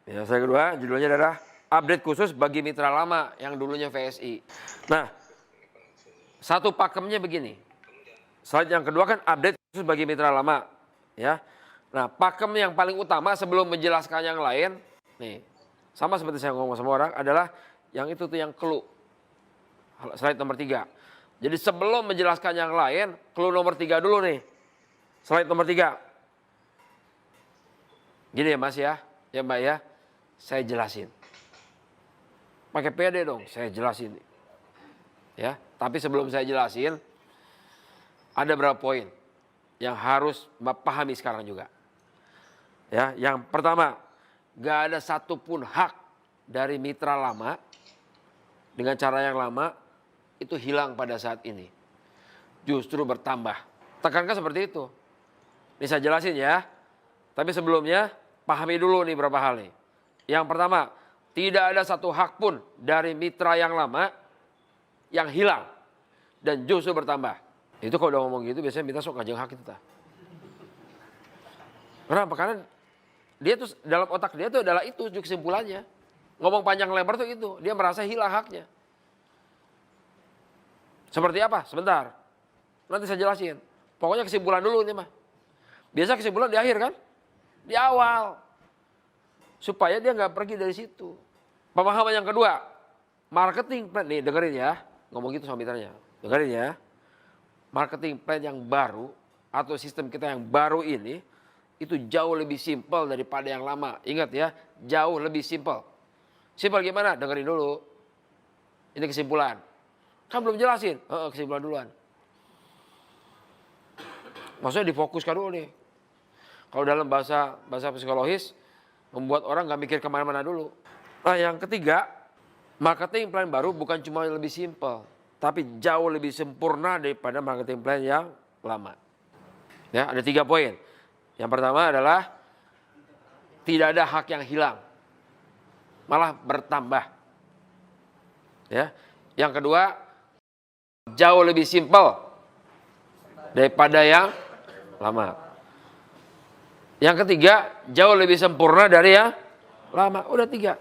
Ya, slide kedua judulnya adalah update khusus bagi mitra lama yang dulunya VSI. Nah, satu pakemnya begini. Slide yang kedua kan update khusus bagi mitra lama, ya. Nah, pakem yang paling utama sebelum menjelaskan yang lain, nih, sama seperti saya ngomong sama orang, adalah yang itu tuh yang clue. Slide nomor 3. Jadi sebelum menjelaskan yang lain, clue nomor 3 dulu nih. Slide nomor 3. Gini ya Mas ya Mbak ya, saya jelasin. Pakai PD dong, saya jelasin. Ya, tapi sebelum saya jelasin, ada beberapa poin yang harus Mbak pahami sekarang juga. Ya, yang pertama, gak ada satupun hak dari mitra lama dengan cara yang lama itu hilang pada saat ini. Justru bertambah. Tekankan seperti itu. Ini saya jelasin ya. Tapi sebelumnya pahami dulu nih beberapa hal nih. Yang pertama, tidak ada satu hak pun dari mitra yang lama yang hilang dan justru bertambah. Itu kalau udah ngomong gitu biasanya mitra sok ngajeng hak itu. Kenapa? Karena dia tuh dalam otak dia tuh adalah itu kesimpulannya. Ngomong panjang lebar tuh itu, dia merasa hilang haknya. Seperti apa? Sebentar. Nanti saya jelasin. Pokoknya kesimpulan dulu nih mah. Biasa kesimpulan di akhir kan? Di awal. Supaya dia nggak pergi dari situ. Pemahaman yang kedua, marketing plan. Nih dengerin ya, ngomong gitu sama mitranya. Dengerin ya. Marketing plan yang baru atau sistem kita yang baru ini itu jauh lebih simpel daripada yang lama. Ingat ya, jauh lebih simpel. Simpel gimana? Dengerin dulu. Ini kesimpulan. Kan belum jelasin. Kesimpulan duluan. Maksudnya difokuskan dulu nih. Kalau dalam bahasa psikologis, membuat orang gak mikir kemana-mana dulu. Nah yang ketiga, marketing plan baru bukan cuma lebih simpel, tapi jauh lebih sempurna daripada marketing plan yang lama. Ya, ada 3 poin. Yang pertama adalah tidak ada hak yang hilang, malah bertambah. Ya. Yang kedua, jauh lebih simpel daripada yang lama. Yang ketiga, jauh lebih sempurna dari yang lama. Udah 3.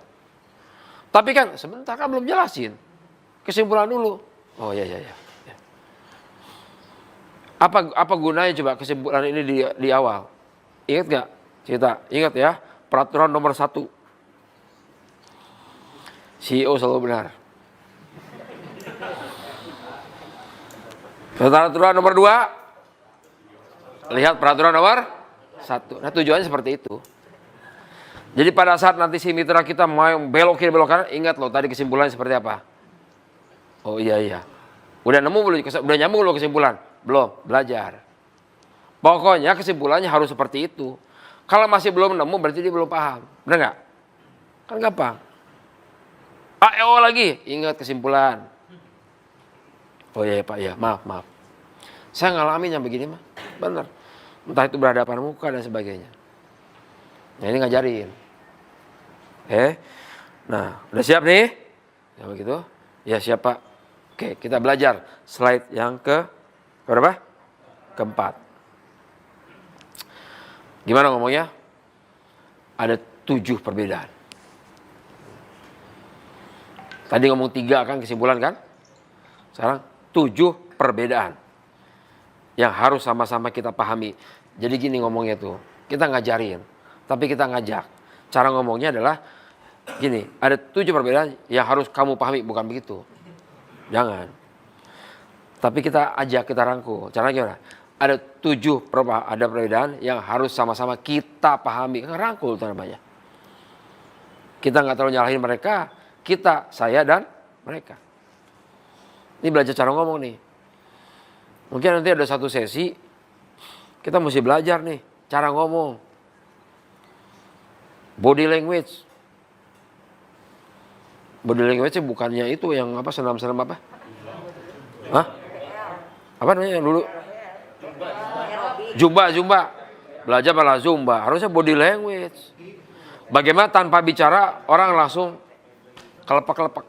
Tapi kan sebentar kan belum jelasin. Kesimpulan dulu. Oh ya. Apa gunanya coba kesimpulan ini di awal? Ingat gak cerita? Ingat ya, peraturan nomor 1. CEO selalu benar. Peraturan nomor 2. Lihat peraturan nomor 1. Nah tujuannya seperti itu. Jadi pada saat nanti si mitra kita mau belok kiri belok kanan, ingat loh tadi kesimpulannya seperti apa. Oh iya. Udah nemu belum? Udah nyambung belum kesimpulan? Belum, belajar. Pokoknya kesimpulannya harus seperti itu. Kalau masih belum nemu berarti dia belum paham. Benar nggak? Kan gampang. AEO lagi, ingat kesimpulan. Oh iya Pak, ya maaf. Saya ngalamin yang begini mah, benar. Entah itu berhadapan muka dan sebagainya. Nah ini ngajarin. Nah udah siap nih? Ya begitu? Ya siap Pak. Oke kita belajar slide yang ke berapa? Keempat. Gimana ngomongnya? Ada 7 perbedaan. Tadi ngomong 3 kan kesimpulan kan? Sekarang 7 perbedaan yang harus sama-sama kita pahami. Jadi gini ngomongnya tuh, kita ngajarin, tapi kita ngajak. Cara ngomongnya adalah gini, ada 7 perbedaan yang harus kamu pahami, bukan begitu. Jangan. Tapi kita ajak, kita rangkul. Caranya gimana? Ada 7 perbedaan yang harus sama-sama kita pahami. Rangkul itu namanya. Kita nggak terlalu nyalahin mereka, kita, saya dan mereka. Ini belajar cara ngomong nih. Mungkin nanti ada satu sesi, kita mesti belajar nih, cara ngomong. Body language. Body language bukannya itu yang apa, senam-senam apa? Hah? Apa namanya yang dulu? Zumba. Belajar malah Zumba. Harusnya body language. Bagaimana tanpa bicara, orang langsung kelepak-kelepak.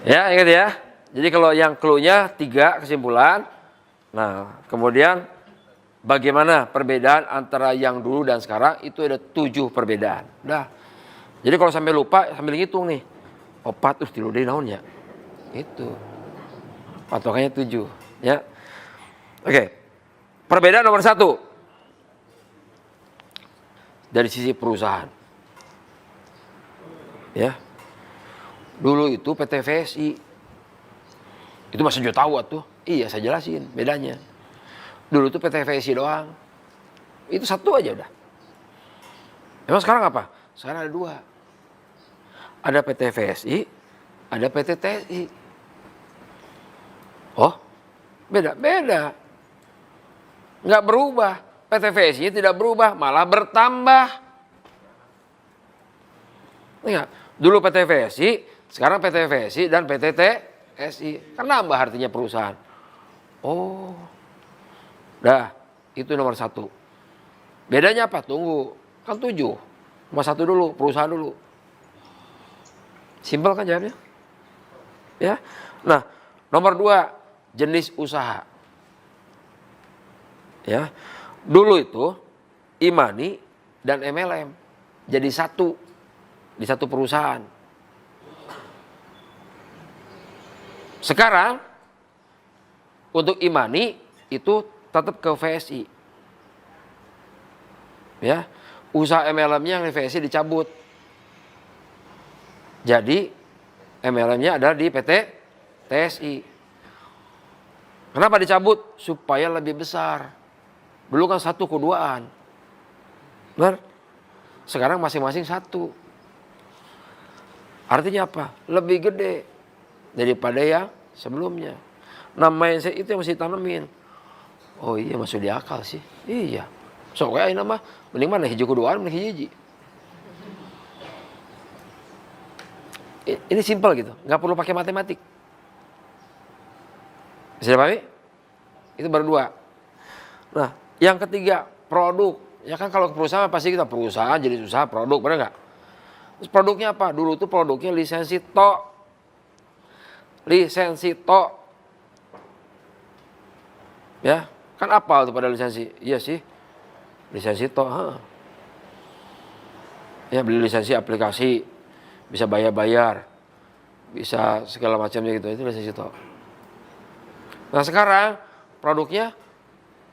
Ya, ingat ya. Jadi kalau yang clue-nya 3 kesimpulan. Nah, kemudian bagaimana perbedaan antara yang dulu dan sekarang, itu ada 7 perbedaan. Udah. Jadi kalau sampai lupa, sambil ngitung nih. Opat, tilu deh naonnya. Itu. Patokannya 7. Ya. Oke. Perbedaan nomor 1. Dari sisi perusahaan. Ya. Dulu itu PT VSI. Itu masih jauh tahu tuh. Iya, saya jelasin bedanya. Dulu tuh PT VSI doang. Itu satu aja udah. Emang sekarang apa? Sekarang ada 2. Ada PT VSI, ada PT TSI. Oh, beda. Nggak berubah. PT VSI tidak berubah, malah bertambah. Ingat, dulu PT VSI, sekarang PT VSI dan PT TSI. Kan nambah artinya perusahaan. Oh, dah, itu nomor 1. Bedanya apa? Tunggu, kan 7. Nomor 1 dulu, perusahaan dulu. Simpel kan jawabnya? Ya. Nah, nomor 2, jenis usaha. Ya. Dulu itu e-money dan MLM jadi satu di satu perusahaan. Sekarang untuk e-money itu tetap ke VSI. Ya. Usaha MLM-nya yang di VSI dicabut. Jadi MLM-nya adalah di PT TSI. Kenapa dicabut? Supaya lebih besar. Dulu kan 1 keduaan. Benar? Sekarang masing-masing 1. Artinya apa? Lebih gede daripada yang sebelumnya. Nah, mindset itu yang mesti tanemin. Oh iya, masuk di akal sih. Iya. So kayak nama mending mana hiji kuduaan mending hiji. Ini simpel gitu, nggak perlu pakai matematik. Bisa dipahami? Itu baru 2. Nah, yang ketiga, produk. Ya kan kalau perusahaan pasti kita perusahaan jadi usaha produk, benar nggak? Terus produknya apa? Dulu tuh produknya lisensi tok. Lisensi tok. Ya, kan apa tuh pada lisensi? Iya sih, lisensi tok. Ya, beli lisensi aplikasi, bisa bayar-bayar, bisa segala macamnya gitu, itu lisensi tok. Nah sekarang produknya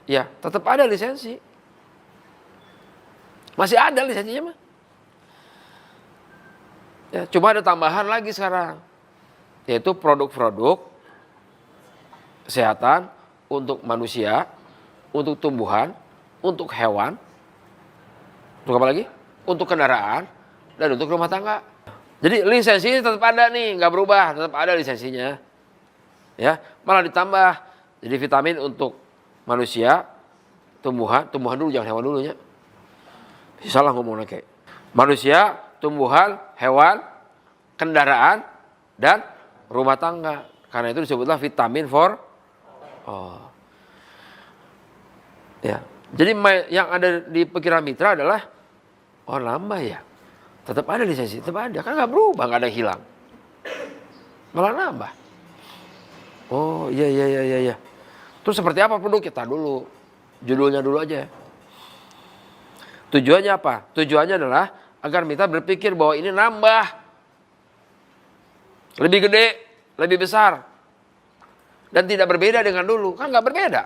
ya tetap ada lisensi. Masih ada lisensinya mah. Ya, cuma ada tambahan lagi sekarang. Yaitu produk-produk kesehatan untuk manusia, untuk tumbuhan, untuk hewan. Untuk apa lagi? Untuk kendaraan dan untuk rumah tangga. Jadi lisensinya tetap ada nih, nggak berubah, tetap ada lisensinya. Ya, malah ditambah. Jadi vitamin untuk manusia, tumbuhan dulu, jangan hewan dulunya. Salah ngomongnya kayak. Manusia, tumbuhan, hewan, kendaraan, dan rumah tangga. Karena itu disebutlah vitamin for all. Ya. Jadi yang ada di pikiran mitra adalah, oh nambah ya. Tetap ada lisensi, tetap ada. Kan nggak berubah, nggak ada yang hilang. Malah nambah. Oh iya. Terus seperti apa produk kita dulu? Judulnya dulu aja. Tujuannya apa? Tujuannya adalah agar mitra berpikir bahwa ini nambah. Lebih gede, lebih besar. Dan tidak berbeda dengan dulu. Kan nggak berbeda.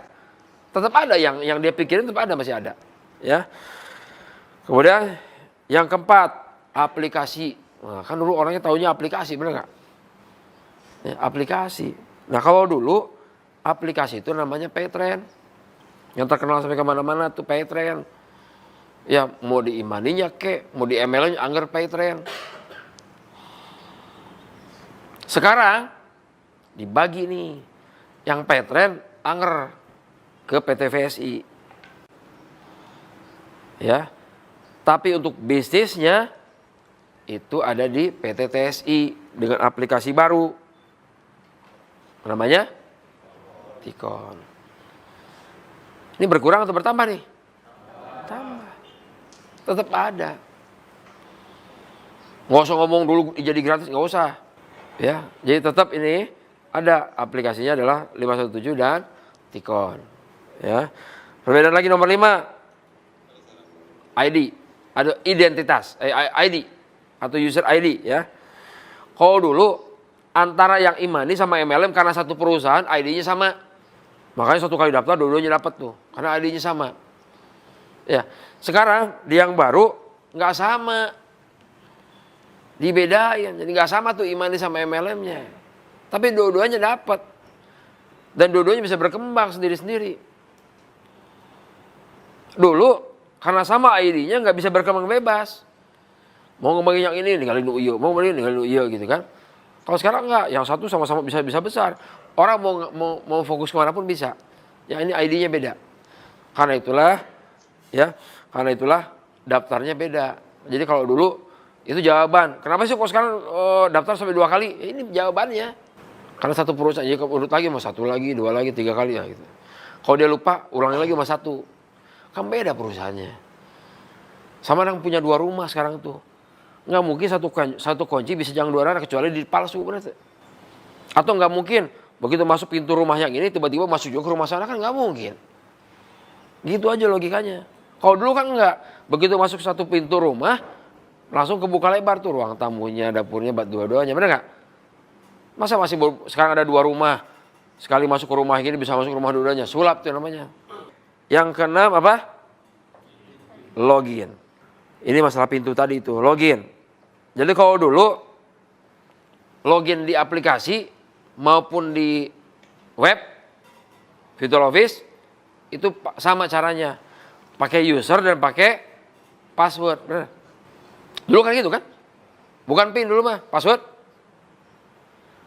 Tetap ada yang dia pikirin, tetap ada, masih ada. Ya. Kemudian yang keempat, aplikasi. Nah, kan dulu orangnya taunya aplikasi, benar nggak? Ya, aplikasi. Nah kalau dulu aplikasi itu namanya Paytrend. Yang terkenal sampai kemana-mana tuh Paytrend. Ya mau di e-money-nya kek, mau di ML-nya anggar Paytrend. Sekarang dibagi nih, yang Paytrend anggar ke PT VSI. Ya, tapi untuk bisnisnya itu ada di PT TSI dengan aplikasi baru. Namanya Tikon. Ini berkurang atau bertambah nih? Tambah. Tetap ada. Nggak usah ngomong dulu jadi gratis, nggak usah. Ya, jadi tetap ini ada aplikasinya adalah 517 dan Tikon. Ya. Perbedaan lagi nomor 5, ID. Ada identitas, ID atau user ID ya. Kalau dulu antara yang Imani sama MLM karena satu perusahaan ID-nya sama. Makanya satu kali daftar dua-duanya dapat tuh karena ID-nya sama. Ya, sekarang di yang baru nggak sama. Dibedain, jadi nggak sama tuh Imani sama MLM-nya. Tapi dua-duanya dapat. Dan dua-duanya bisa berkembang sendiri-sendiri. Dulu karena sama ID-nya nggak bisa berkembang bebas. Mau ngembangin yang ini ninggalin Uyo, mau ngembangin ninggalin Uyo gitu kan. Kalau sekarang enggak, yang satu sama-sama bisa besar. Orang mau fokus kemana pun bisa. Ya ini ID-nya beda. Karena itulah daftarnya beda. Jadi kalau dulu itu jawaban. Kenapa sih kok sekarang daftar sampai 2 kali? Ya, ini jawabannya. Karena satu perusahaan, jadi urut lagi mau 1 lagi, 2 lagi, 3 kali ya gitu. Kalau dia lupa, ulangi lagi sama 1. Kan beda perusahaannya. Sama yang punya 2 rumah sekarang tuh. Nggak mungkin satu kunci bisa jangan 2 arah kecuali dipalsu. Atau nggak mungkin begitu masuk pintu rumah yang ini tiba-tiba masuk juga ke rumah sana, kan nggak mungkin. Gitu aja logikanya. Kalau dulu kan nggak. Begitu masuk satu pintu rumah langsung kebuka lebar tuh ruang tamunya, dapurnya, dua-duanya. Bener nggak? Masa sekarang ada 2 rumah. Sekali masuk ke rumah ini bisa masuk ke rumah dua-duanya. Sulap tuh namanya. Yang keenam apa? Login. Ini masalah pintu tadi itu, login. Jadi kalau dulu login di aplikasi maupun di web, Virtual Office itu sama caranya. Pakai user dan pakai password. Bener. Dulu kan gitu kan? Bukan PIN dulu mah, password.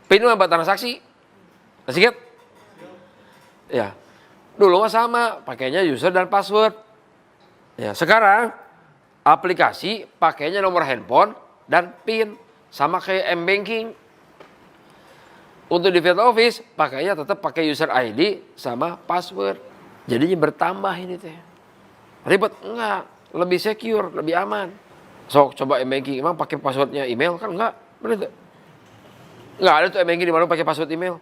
PIN itu buat transaksi. Masih ingat? Ya. Dulu mah sama, pakainya user dan password. Ya, sekarang aplikasi pakainya nomor handphone dan PIN sama kayak M-Banking. Untuk di Virtual Office pakainya tetap pakai user ID sama password. Jadinya bertambah ini teh. Ribet enggak, lebih secure, lebih aman. So, coba M-Banking emang pakai passwordnya email kan enggak? Bener tuh. Enggak ada tuh M-Banking di mana pakai password email.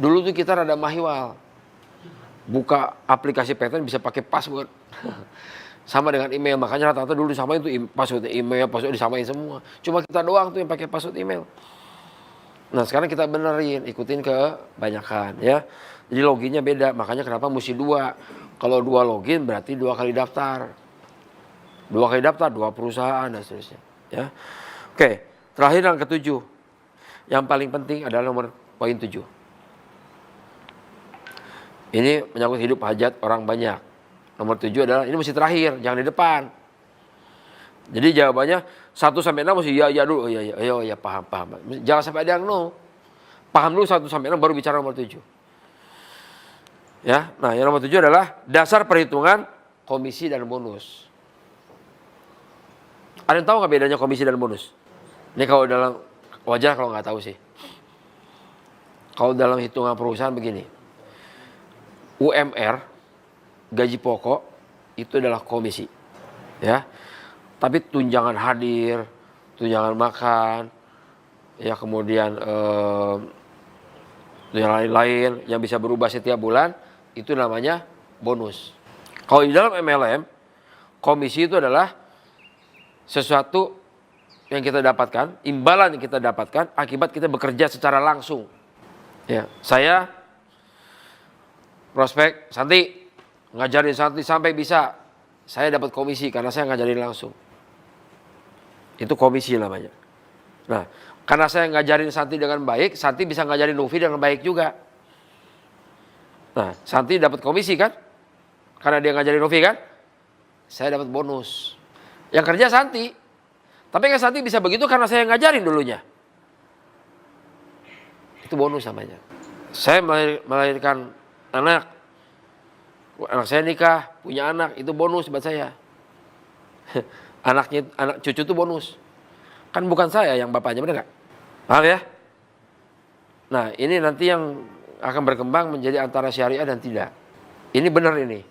Dulu tuh kita rada mahiwal. Buka aplikasi PTN bisa pakai password. Sama dengan email, makanya rata-rata dulu disamain tuh password email, password disamain semua. Cuma kita doang tuh yang pakai password email. Nah sekarang kita benerin, ikutin kebanyakan ya. Jadi loginnya beda, makanya kenapa mesti 2. Kalau 2 login berarti 2 kali daftar. 2 kali daftar, 2 perusahaan dan seterusnya. Ya. Oke, terakhir yang ke-7. Yang paling penting adalah nomor poin 7. Ini menyangkut hidup hajat orang banyak. Nomor 7 adalah, ini mesti terakhir, jangan di depan. Jadi jawabannya 1 sampai 6 mesti ya dulu. Ya, paham. Jangan sampai ada yang no. Paham dulu 1 sampai 6 baru bicara nomor 7. Ya, nah yang nomor 7 adalah dasar perhitungan komisi dan bonus. Ada yang tahu nggak bedanya komisi dan bonus? Ini kalau dalam, wajar kalau nggak tahu sih. Kalau dalam hitungan perusahaan begini. UMR, gaji pokok itu adalah komisi, ya. Tapi tunjangan hadir, tunjangan makan, ya kemudian yang lain-lain yang bisa berubah setiap bulan itu namanya bonus. Kalau di dalam MLM, komisi itu adalah sesuatu yang kita dapatkan, imbalan yang kita dapatkan akibat kita bekerja secara langsung. Ya, saya prospek Santi, ngajarin Santi sampai bisa, saya dapat komisi karena saya ngajarin langsung. Itu komisi namanya. Nah, karena saya ngajarin Santi dengan baik, Santi bisa ngajarin Luffy dengan baik juga. Nah, Santi dapat komisi kan? Karena dia ngajarin Luffy kan? Saya dapat bonus. Yang kerja Santi. Tapi kan Santi bisa begitu karena saya ngajarin dulunya. Itu bonus namanya. Saya melahirkan anak saya nikah, punya anak, itu bonus buat saya. Anak cucu itu bonus. Kan bukan saya yang bapaknya, benar nggak? Paham ya? Nah, ini nanti yang akan berkembang menjadi antara syariah dan tidak. Ini benar ini.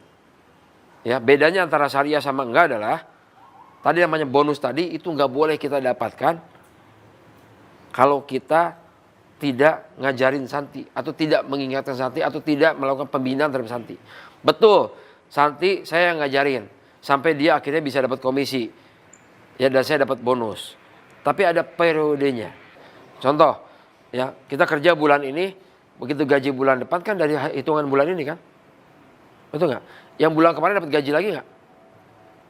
Ya, bedanya antara syariah sama enggak adalah tadi namanya bonus tadi itu nggak boleh kita dapatkan kalau kita tidak ngajarin Santi atau tidak mengingatkan Santi atau tidak melakukan pembinaan terhadap Santi. Betul, Santi saya yang ngajarin. Sampai dia akhirnya bisa dapat komisi. Ya, dan saya dapat bonus. Tapi ada periodenya. Contoh, ya kita kerja bulan ini, begitu gaji bulan depan kan dari hitungan bulan ini kan? Betul nggak? Yang bulan kemarin dapat gaji lagi nggak?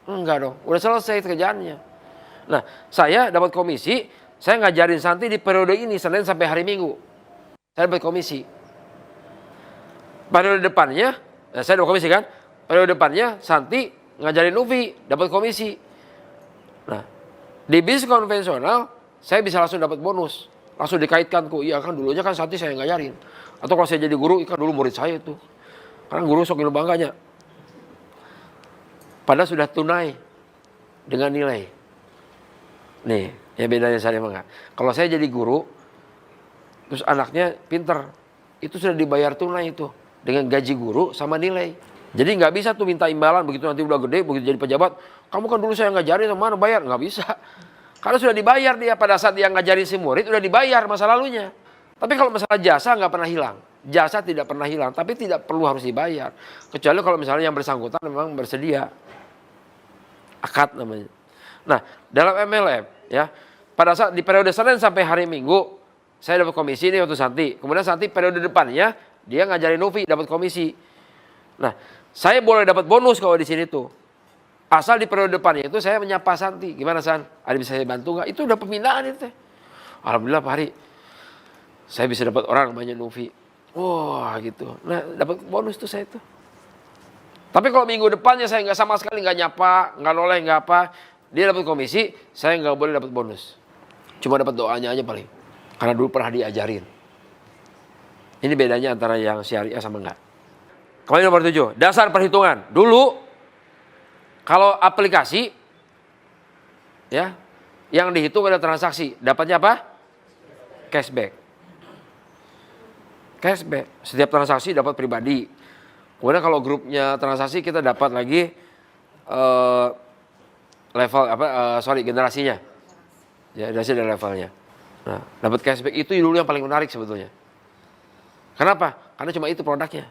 Enggak dong, udah selesai kerjaannya. Nah, saya dapat komisi, saya ngajarin Santi di periode ini, Senin sampai hari Minggu. Saya dapat komisi. Periode depannya, saya dapat komisi kan? Periode depannya, Santi ngajarin Ufi, dapat komisi. Nah, di bisnis konvensional, saya bisa langsung dapat bonus. Langsung dikaitkan kok, iya kan dulunya kan Santi saya ngajarin. Atau kalau saya jadi guru, kan dulu murid saya itu. Karena guru sok ilmu bangganya. Padahal sudah tunai dengan nilai. Nih, ya bedanya saya emang enggak. Kalau saya jadi guru, terus anaknya pinter, itu sudah dibayar tunai itu. Dengan gaji guru sama nilai. Jadi nggak bisa tuh minta imbalan, begitu nanti udah gede, begitu jadi pejabat. Kamu kan dulu saya ngajarin, mana bayar? Nggak bisa. Karena sudah dibayar dia pada saat dia ngajarin si murid, udah dibayar masa lalunya. Tapi kalau masalah jasa nggak pernah hilang. Jasa tidak pernah hilang, tapi tidak perlu harus dibayar. Kecuali kalau misalnya yang bersangkutan memang bersedia. Akad namanya. Nah, dalam MLM ya, pada saat di periode Senin sampai hari Minggu saya dapat komisi ini waktu Santi. Kemudian Santi periode depannya dia ngajarin Novi dapat komisi. Nah, saya boleh dapat bonus kalau di sini tuh. Asal di periode depannya itu saya menyapa Santi. Gimana San? Ada bisa saya bantu nggak? Itu udah pembinaan itu. Alhamdulillah Pak Hari. Saya bisa dapat orang namanya Novi. Wah gitu. Nah, dapat bonus tuh saya tuh. Tapi kalau minggu depannya saya nggak sama sekali nggak nyapa, nggak noleh, nggak apa, dia dapat komisi, saya nggak boleh dapat bonus. Cuma dapat doanya aja paling. Karena dulu pernah diajarin. Ini bedanya antara yang syariah sama enggak. Kembali nomor 7, dasar perhitungan. Dulu kalau aplikasi ya, yang dihitung ada transaksi, dapatnya apa? Cashback. Cashback. Setiap transaksi dapat pribadi. Kemudian kalau grupnya transaksi kita dapat lagi generasinya. Ya, generasi dan levelnya. Nah, dapat cashback itu dulu yang paling menarik sebetulnya. Kenapa? Karena cuma itu produknya.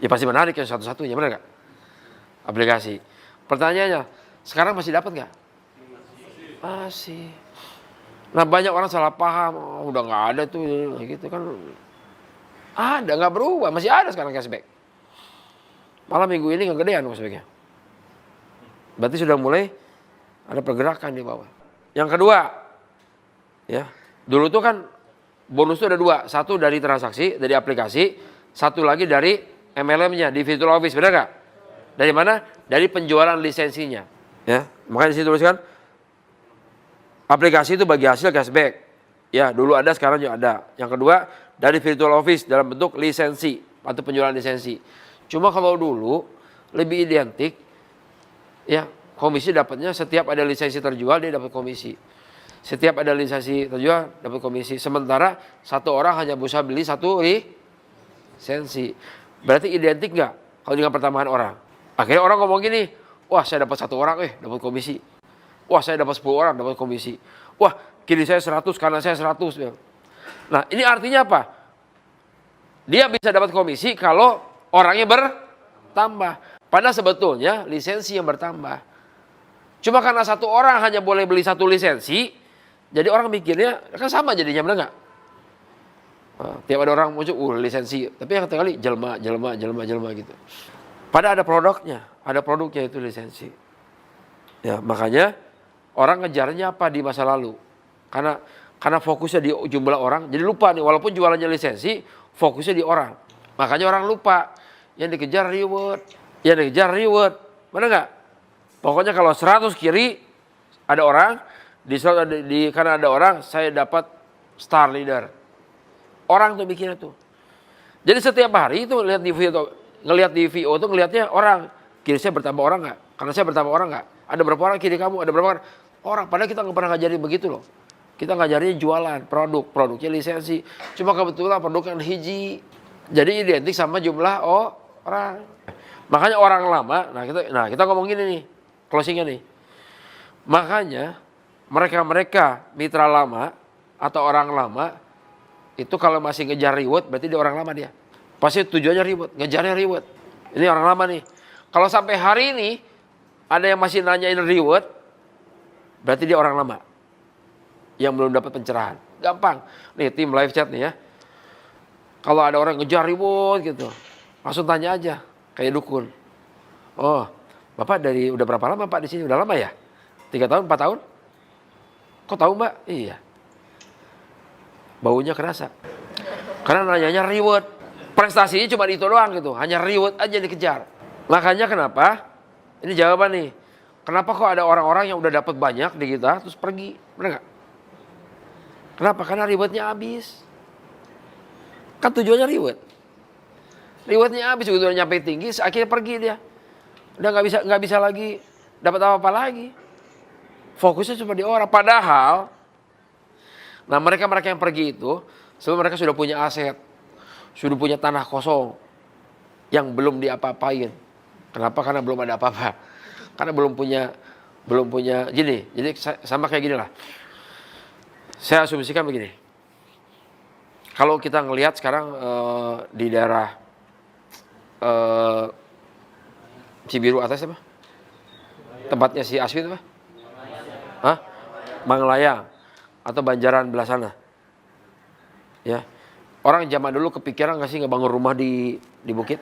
Ya pasti menarik yang satu-satunya, benar nggak? Aplikasi. Pertanyaannya, sekarang masih dapat nggak? Masih. Nah, banyak orang salah paham, oh, udah nggak ada tuh, gitu kan. Ada, nggak berubah, masih ada sekarang cashback. Malah minggu ini nggak gedean cashbacknya. Berarti sudah mulai ada pergerakan di bawah. Yang kedua, ya dulu tuh kan bonus itu ada dua, satu dari transaksi, dari aplikasi, satu lagi dari MLM-nya di Virtual Office, benar nggak? Dari mana? Dari penjualan lisensinya. Ya, makanya di sini tuliskan aplikasi itu bagi hasil cashback. Ya, dulu ada, sekarang juga ada. Yang kedua, dari Virtual Office dalam bentuk lisensi atau penjualan lisensi. Cuma kalau dulu lebih identik, ya komisi dapatnya setiap ada lisensi terjual dia dapat komisi. Setiap ada lisensi terjual dapat komisi. Sementara satu orang hanya bisa beli satu lisensi. Berarti identik nggak kalau dengan pertambahan orang? Akhirnya orang ngomong gini, wah saya dapat satu orang dapat komisi. Wah saya dapat 10 orang dapat komisi. Wah kiri saya 100 kanan saya 100. Nah ini artinya apa? Dia bisa dapat komisi kalau orangnya bertambah. Padahal sebetulnya lisensi yang bertambah. Cuma karena satu orang hanya boleh beli satu lisensi, jadi orang mikirnya kan sama jadinya, benar nggak? Nah, tiap ada orang muncul, lisensi. Tapi yang kali jelma gitu. Padahal ada produknya itu lisensi. Ya makanya orang ngejarnya apa di masa lalu? Karena fokusnya di jumlah orang, jadi lupa nih walaupun jualannya lisensi, fokusnya di orang. Makanya orang lupa yang dikejar reward, benar nggak? Pokoknya kalau 100 kiri ada orang, karena ada orang saya dapat star leader. Orang tuh bikinnya tuh. Jadi setiap hari itu ngelihat di VO tuh ngelihatnya orang, kiri saya bertambah orang nggak? Karena saya bertambah orang nggak? Ada berapa orang kiri kamu? Ada berapa orang? Padahal kita nggak pernah ngajarin begitu loh. Kita ngajarin jualan produknya lisensi. Cuma kebetulan produk yang hiji. Jadi identik sama jumlah orang. Makanya orang lama, nah kita ngomong gini nih, closingnya nih. Makanya mereka mitra lama atau orang lama itu kalau masih ngejar reward berarti dia orang lama dia. Pasti tujuannya reward, ngejarnya reward. Ini orang lama nih. Kalau sampai hari ini ada yang masih nanyain reward, berarti dia orang lama yang belum dapat pencerahan. Gampang. Nih tim live chat nih ya. Kalau ada orang ngejar reward gitu, langsung tanya aja kayak dukun. Oh, Bapak udah berapa lama Pak di sini? Udah lama ya? 3 tahun, 4 tahun? Kok tahu Mbak? Iya. Baunya kerasa. Karena nanyanya reward. Prestasinya cuma itu doang gitu. Hanya reward aja dikejar. Makanya kenapa? Ini jawaban nih. Kenapa kok ada orang-orang yang udah dapat banyak di kita terus pergi? Benar nggak? Kenapa? Karena rewardnya habis. Kan tujuannya reward. Rewardnya habis, udah nyampe tinggi, akhirnya pergi dia. Udah nggak bisa lagi dapat apa-apa lagi. Fokusnya cuma di orang. Padahal, nah mereka yang pergi itu, sebelum mereka sudah punya aset, sudah punya tanah kosong yang belum diapa-apain. Kenapa? Karena belum ada apa-apa. Karena belum punya gini. Jadi sama kayak gini lah. Saya asumsikan begini. Kalau kita ngelihat sekarang di daerah Cibiru atas apa? Tempatnya si Aswi itu apa? Hah? Manglayang atau Banjaran belah sana. Ya. Orang zaman dulu kepikiran nggak sih ngebangun rumah di bukit?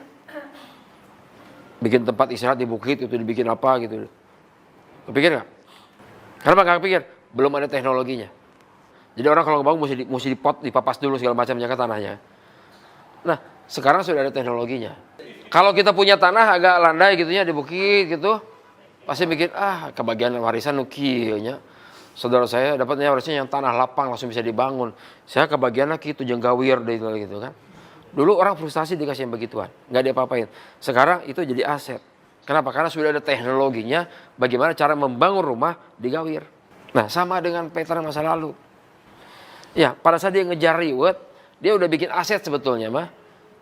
Bikin tempat istirahat di bukit itu dibikin apa gitu. Kepikir nggak? Kenapa nggak kepikir? Belum ada teknologinya. Jadi orang kalau ngebangun mesti dipapas dulu segala macamnya ke tanahnya. Nah, sekarang sudah ada teknologinya. Kalau kita punya tanah agak landai gitu ya di bukit gitu, pasti mikir kebagian warisan nukinya. Saudara saya dapatnya warisan yang tanah lapang langsung bisa dibangun. Saya kebagian lagi itu jenggawir gitu kan. Dulu orang frustasi dikasih yang begituan, nggak diapa-apain. Sekarang itu jadi aset. Kenapa? Karena sudah ada teknologinya bagaimana cara membangun rumah di gawir. Nah, sama dengan pattern masa lalu. Ya, pada saat dia ngejar reward, dia udah bikin aset sebetulnya mah.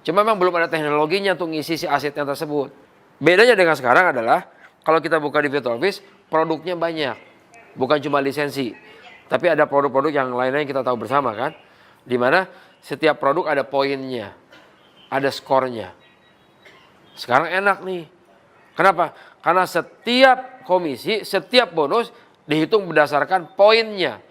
Cuma memang belum ada teknologinya untuk ngisi si asetnya tersebut. Bedanya dengan sekarang adalah kalau kita buka di Virtual Office, produknya banyak. Bukan cuma lisensi. Tapi ada produk-produk yang lainnya yang kita tahu bersama kan. Di mana setiap produk ada poinnya. Ada skornya. Sekarang enak nih. Kenapa? Karena setiap komisi, setiap bonus dihitung berdasarkan poinnya.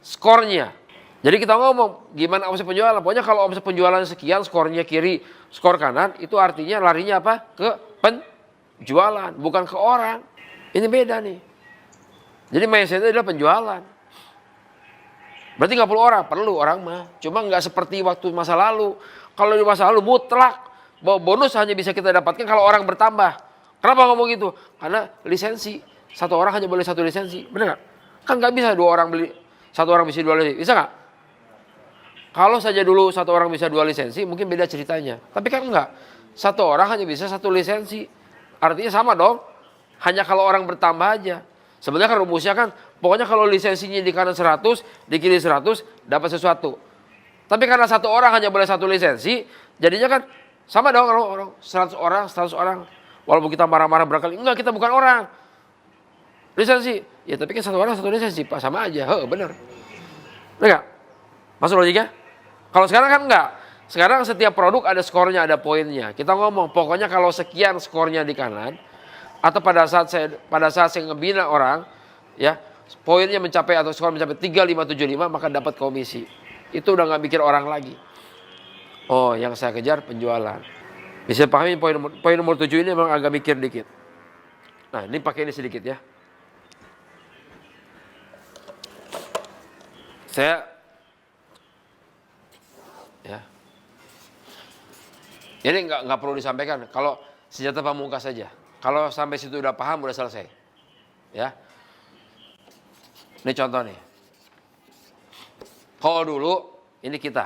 Skornya. Jadi kita ngomong gimana omset penjualan. Pokoknya kalau omset penjualan sekian, skornya kiri, skor kanan, itu artinya larinya apa? Ke penjualan, bukan ke orang. Ini beda nih. Jadi mindsetnya adalah penjualan. Berarti nggak perlu orang, perlu orang mah. Cuma nggak seperti waktu masa lalu. Kalau di masa lalu mutlak bahwa bonus hanya bisa kita dapatkan kalau orang bertambah. Kenapa ngomong gitu? Karena lisensi. Satu orang hanya boleh 1 lisensi. Benar nggak? Kan nggak bisa 2 orang beli, 1 orang bisa 2 lisensi. Bisa nggak? Kalau saja dulu 1 orang bisa 2 lisensi, mungkin beda ceritanya. Tapi kan enggak. 1 orang hanya bisa 1 lisensi. Artinya sama dong. Hanya kalau orang bertambah aja. Sebenarnya kan rumusnya kan, pokoknya kalau lisensinya di kanan 100, di kiri 100, dapat sesuatu. Tapi karena 1 orang hanya boleh 1 lisensi, jadinya kan sama dong kalau 100 orang, 100 orang. Walaupun kita marah-marah berkali, enggak kita bukan orang. Lisensi. Ya tapi kan 1 orang 1 lisensi, Pak, sama aja. Benar. Enggak? Masuk logika? Kalau sekarang kan enggak. Sekarang setiap produk ada skornya, ada poinnya. Kita ngomong, pokoknya kalau sekian skornya di kanan, atau pada saat saya ngebina orang, ya poinnya mencapai atau skor mencapai 3575, maka dapat komisi. Itu udah nggak mikir orang lagi. Oh, yang saya kejar penjualan. Bisa pahami poin nomor 7 ini memang agak mikir dikit. Nah, ini pakai ini sedikit ya. Ini nggak perlu disampaikan. Kalau senjata pamungkas saja. Kalau sampai situ udah paham, udah selesai. Ya. Ini contoh nih. Kalau dulu ini kita.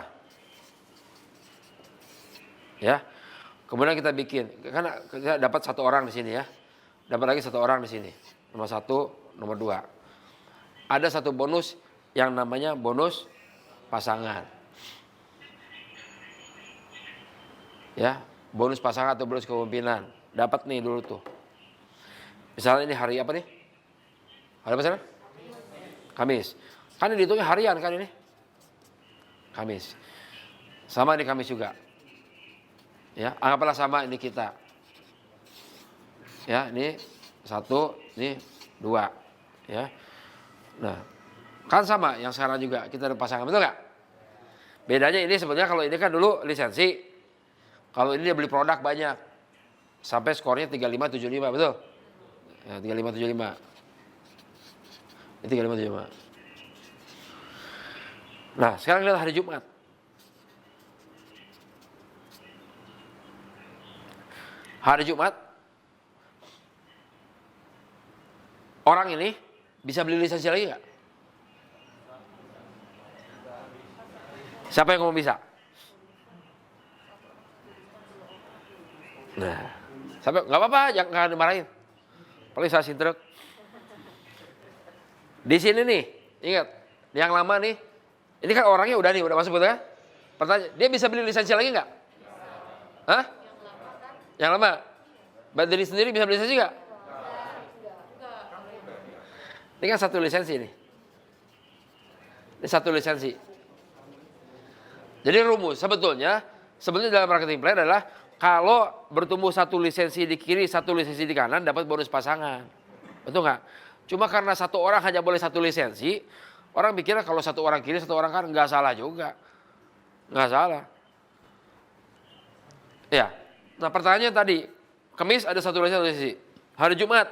Ya. Kemudian kita bikin, karena kita dapat 1 orang di sini ya. Dapat lagi 1 orang di sini. Nomor 1, nomor 2. Ada 1 bonus yang namanya bonus pasangan. Ya, bonus pasangan atau bonus kepemimpinan. Dapat nih dulu tuh. Misalnya ini hari apa nih? Hari apa sana? Kamis. Kan dihitungnya harian kan ini? Kamis. Sama di Kamis juga. Ya, anggaplah sama ini kita. Ya, ini 1, ini 2. Ya. Nah, kan sama yang sekarang juga kita ada pasangan, betul nggak? Bedanya ini sebenarnya kalau ini kan dulu lisensi. Kalau ini dia beli produk banyak. Sampai skornya 3575, betul? Ya, 3575. Ini 3575. Nah, sekarang lihat hari Jumat. Hari Jumat, orang ini bisa beli lisensi lagi nggak? Siapa yang ngomong bisa? Nah, sampai nggak apa-apa, jangan dimarahin. Paling saya sintrek. Di sini nih, ingat, yang lama nih, ini kan orangnya udah masuk betul kan? Pertanyaan, dia bisa beli lisensi lagi nggak? Hah? Yang lama? Mbak Diri sendiri bisa beli lisensi nggak? Ini kan satu lisensi nih. Ini satu lisensi. Jadi rumus sebetulnya dalam marketing plan adalah kalau bertumbuh satu lisensi di kiri, satu lisensi di kanan dapat bonus pasangan. Betul nggak? Cuma karena satu orang hanya boleh satu lisensi, orang pikirnya kalau satu orang kiri, satu orang kanan, nggak salah juga. Nggak salah. Ya. Nah pertanyaannya tadi, Kamis ada satu lisensi. Hari Jumat,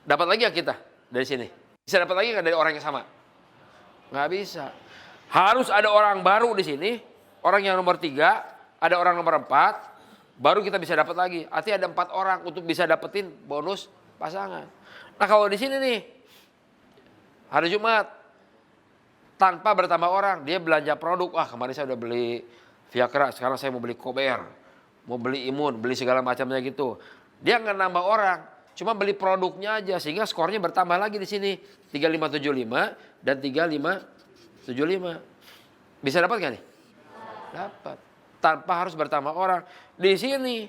dapat lagi ya kita dari sini? Bisa dapat lagi nggak dari orang yang sama? Nggak bisa. Harus ada orang baru di sini, orang yang nomor 3, ada orang nomor 4, baru kita bisa dapat lagi. Artinya ada 4 orang untuk bisa dapetin bonus pasangan. Nah kalau di sini nih, hari Jumat, tanpa bertambah orang, dia belanja produk. Wah kemarin saya udah beli Viagra, sekarang saya mau beli Kober, mau beli Imun, beli segala macamnya gitu. Dia nggak nambah orang, cuma beli produknya aja, sehingga skornya bertambah lagi di sini 3575 dan 3575. Bisa dapat nggak nih? Dapat. Tanpa harus bertambah orang. Di sini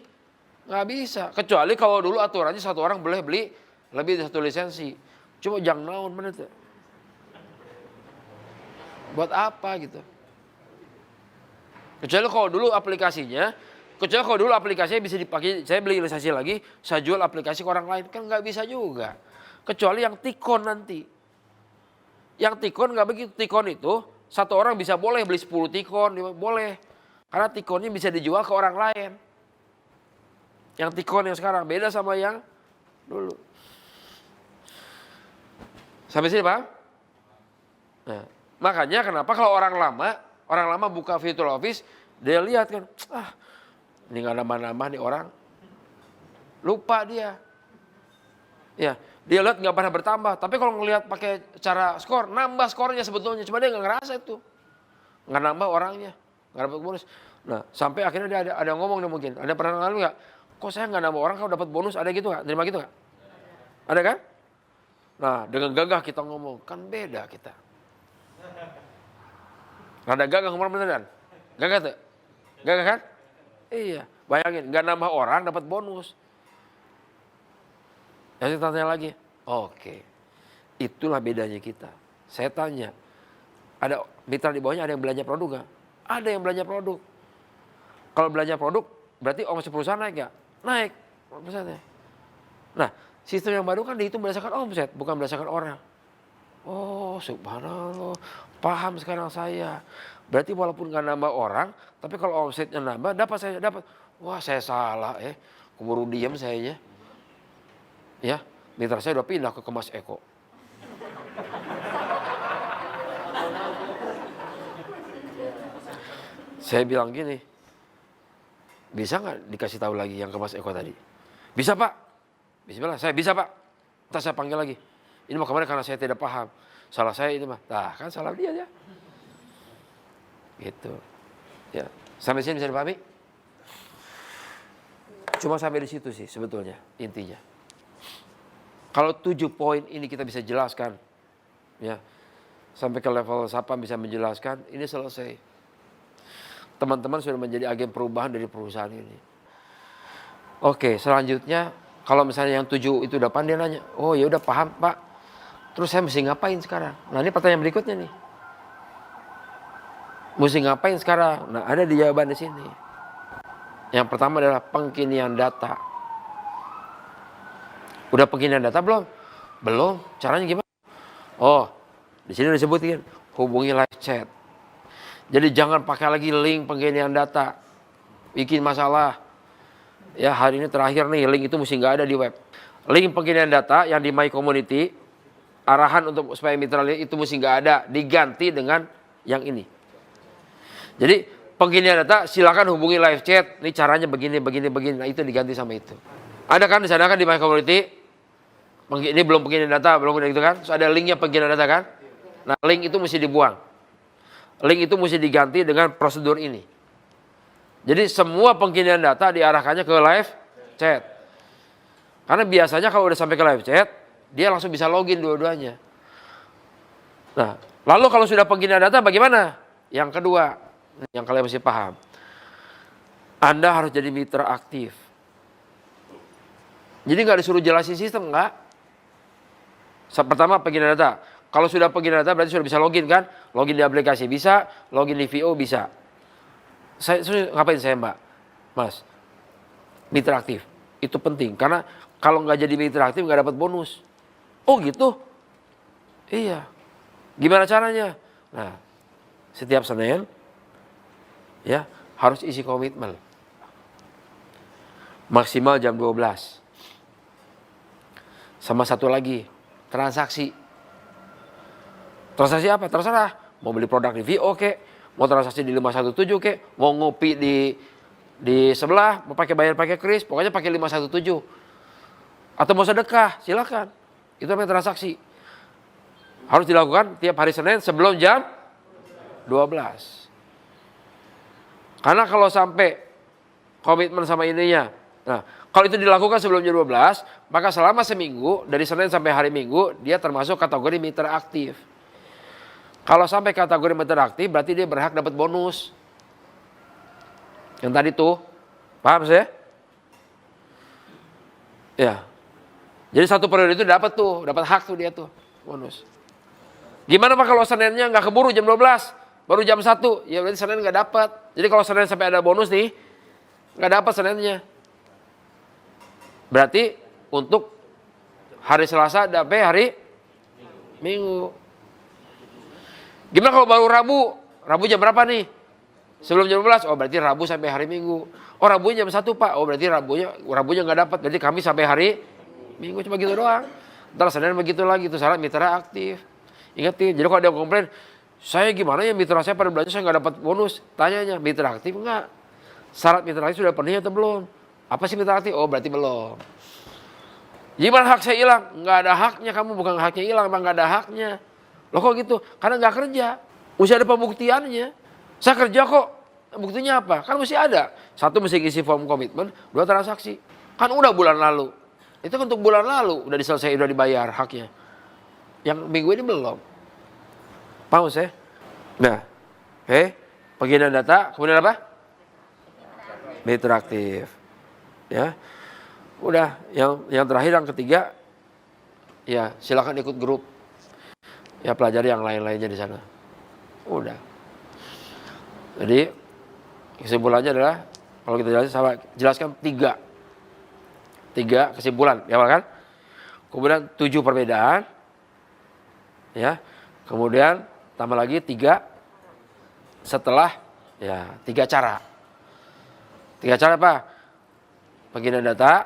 nggak bisa. Kecuali kalau dulu aturannya satu orang boleh beli lebih dari satu lisensi. Cuma jangan naon bener tuh. Buat apa gitu? Kecuali kalau dulu aplikasinya bisa dipakai. Saya beli lisensi lagi, saya jual aplikasi ke orang lain, kan nggak bisa juga. Kecuali yang Tikon nanti. Yang Tikon nggak begitu. Tikon itu satu orang bisa boleh beli 10 Tikon, boleh. Karena Tikonnya bisa dijual ke orang lain. Yang Tikon yang sekarang beda sama yang dulu. Sampai sini Pak? Nah, makanya kenapa kalau orang lama buka virtual office, dia lihat kan, ini nggak nambah-nambah nih orang. Lupa dia. Ya, dia lihat nggak pernah bertambah. Tapi kalau ngelihat pakai cara skor, nambah skornya sebetulnya. Cuma dia nggak ngerasa itu. Nggak nambah orangnya. Nggak dapat bonus. Nah, sampai akhirnya dia ada ngomong nih mungkin. Ada pernah ngalamin nggak? Kok saya nggak nambah orang, kalau dapat bonus, ada gitu nggak? Terima gitu nggak? Ada kan? Nah, dengan gagah kita ngomong, kan beda kita. Rada gagah ngomong beneran. Gagah tuh? Gagah kan? Iya. Bayangin, nggak nambah orang, dapat bonus. Saya tanya lagi, oke. Itulah bedanya kita. Saya tanya, ada mitra di bawahnya ada yang belanja produk nggak? Ada yang belanja produk. Kalau belanja produk, berarti omset perusahaan naik nggak? Naik omsetnya. Nah, sistem yang baru kan dihitung berdasarkan omset, bukan berdasarkan orang. Oh, subhanallah. Paham sekarang saya. Berarti walaupun nggak nambah orang, tapi kalau omsetnya nambah, dapat. Wah, saya salah keburu diam sayanya. Ya, mitra saya udah pindah ke Kemas Eko. Saya bilang gini, bisa nggak dikasih tahu lagi yang Kemas Eko tadi? Bisa Pak. Bismillah, saya bisa Pak. Ntar saya panggil lagi. Ini mau kemarin karena saya tidak paham. Salah saya ini mah. Nah, kan salah dia ya. Gitu. Ya, sampai sini bisa dipahami? Cuma sampai di situ sih sebetulnya intinya. Kalau 7 poin ini kita bisa jelaskan, ya, sampai ke level Sapam bisa menjelaskan, ini selesai. Teman-teman sudah menjadi agen perubahan dari perusahaan ini. Oke, selanjutnya kalau misalnya yang 7 itu udah paham, dia nanya, oh ya udah paham Pak, terus saya mesti ngapain sekarang? Nah ini pertanyaan berikutnya nih. Mesti ngapain sekarang? Nah ada di jawaban di sini. Yang pertama adalah pengkinian data. Udah pengiriman data belum? Belum. Caranya gimana? Oh, di sini disebutin hubungi live chat. Jadi jangan pakai lagi link pengiriman data. Bikin masalah. Ya, hari ini terakhir nih, link itu mesti nggak ada di web. Link pengiriman data yang di My Community, arahan untuk supaya mitra itu mesti nggak ada, diganti dengan yang ini. Jadi pengiriman data silakan hubungi live chat. Ini caranya begini. Nah, itu diganti sama itu. Ada kan di sana kan di My Community? Ini belum pengiriman data, belum gitu kan? So, ada linknya pengiriman data kan? Nah, link itu mesti dibuang. Link itu mesti diganti dengan prosedur ini. Jadi semua pengiriman data diarahkannya ke live chat. Karena biasanya kalau udah sampai ke live chat, dia langsung bisa login dua-duanya. Nah, lalu kalau sudah pengiriman data bagaimana? Yang kedua, yang kalian mesti paham. Anda harus jadi mitra aktif. Jadi nggak disuruh jelasin sistem, nggak. Pertama pengiriman data. Kalau sudah pengiriman data berarti sudah bisa login kan? Login di aplikasi bisa, login di VO bisa. Ngapain saya Mbak? Mas, mitra aktif. Itu penting karena kalau nggak jadi mitra aktif nggak dapat bonus. Oh gitu? Iya. Gimana caranya? Nah, setiap Senin ya harus isi komitmen. Maksimal jam 12. Sama satu lagi, transaksi. Transaksi apa? Terserah. Mau beli produk di VO kek, mau transaksi di 517 kek, mau ngopi di sebelah, mau bayar pakai kris, pokoknya pakai 517. Atau mau sedekah, silakan. Itu namanya transaksi. Harus dilakukan tiap hari Senin sebelum jam 12. Karena kalau sampai komitmen sama ininya, nah kalau itu dilakukan sebelum jam 12, maka selama seminggu, dari Senin sampai hari Minggu, dia termasuk kategori mitra aktif. Kalau sampai kategori mitra aktif, berarti dia berhak dapat bonus. Yang tadi tuh, paham saya? Ya. Jadi satu periode itu dapat hak tuh dia tuh, bonus. Gimana Pak kalau Seninnya nggak keburu jam 12, baru jam 1, ya berarti Senin nggak dapat. Jadi kalau Senin sampai ada bonus nih, nggak dapat Seninnya. Berarti untuk hari Selasa sampai hari Minggu. Gimana kalau baru Rabu? Rabu jam berapa nih? Sebelum jam 12, oh berarti Rabu sampai hari Minggu. Oh Rabunya jam 1 Pak, oh berarti Rabunya nggak dapat, berarti Kamis sampai hari Minggu, cuma gitu doang. Ntar Senin begitu lagi, itu syarat mitra aktif. Ingetin, jadi kalau ada yang komplain, saya gimana ya mitra saya pada belanja saya nggak dapat bonus? Tanyanya, mitra aktif nggak? Syarat mitra aktif sudah penuhi atau belum? Apa sih mitra aktif? Oh berarti belum. Gimana hak saya hilang? Nggak ada haknya, kamu bukan haknya hilang, emang nggak ada haknya. Loh kok gitu? Karena nggak kerja. Mesti ada pembuktiannya. Saya kerja kok. Buktinya apa? Kan mesti ada. Satu mesti isi form komitmen, 2 transaksi. Kan udah bulan lalu. Itu untuk bulan lalu udah diselesaikan, udah dibayar haknya. Yang minggu ini belum. Paham saya? Nah, pengiriman data, kemudian apa? Mitra aktif. Ya. Udah, yang terakhir yang ketiga, ya silakan ikut grup. Ya pelajari yang lain-lainnya di sana. Udah. Jadi kesimpulannya adalah kalau kita jelaskan 3 kesimpulan, ya kan? Kemudian 7 perbedaan, ya. Kemudian tambah lagi 3 setelah, ya 3 cara. 3 cara apa? Pengiriman data,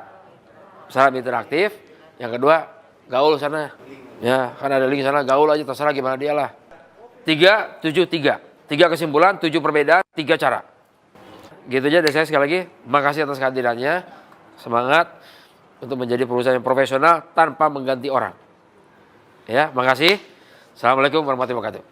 syarat mitra aktif. Yang kedua, gaul sana. Ya, kan ada link sana, gaul aja terserah gimana dia lah. 3, 7, 3. 3 kesimpulan, 7 perbedaan, 3 cara. Gitu aja dari saya sekali lagi. Makasih atas kehadirannya. Semangat untuk menjadi perusahaan yang profesional tanpa mengganti orang. Ya, makasih. Assalamualaikum warahmatullahi wabarakatuh.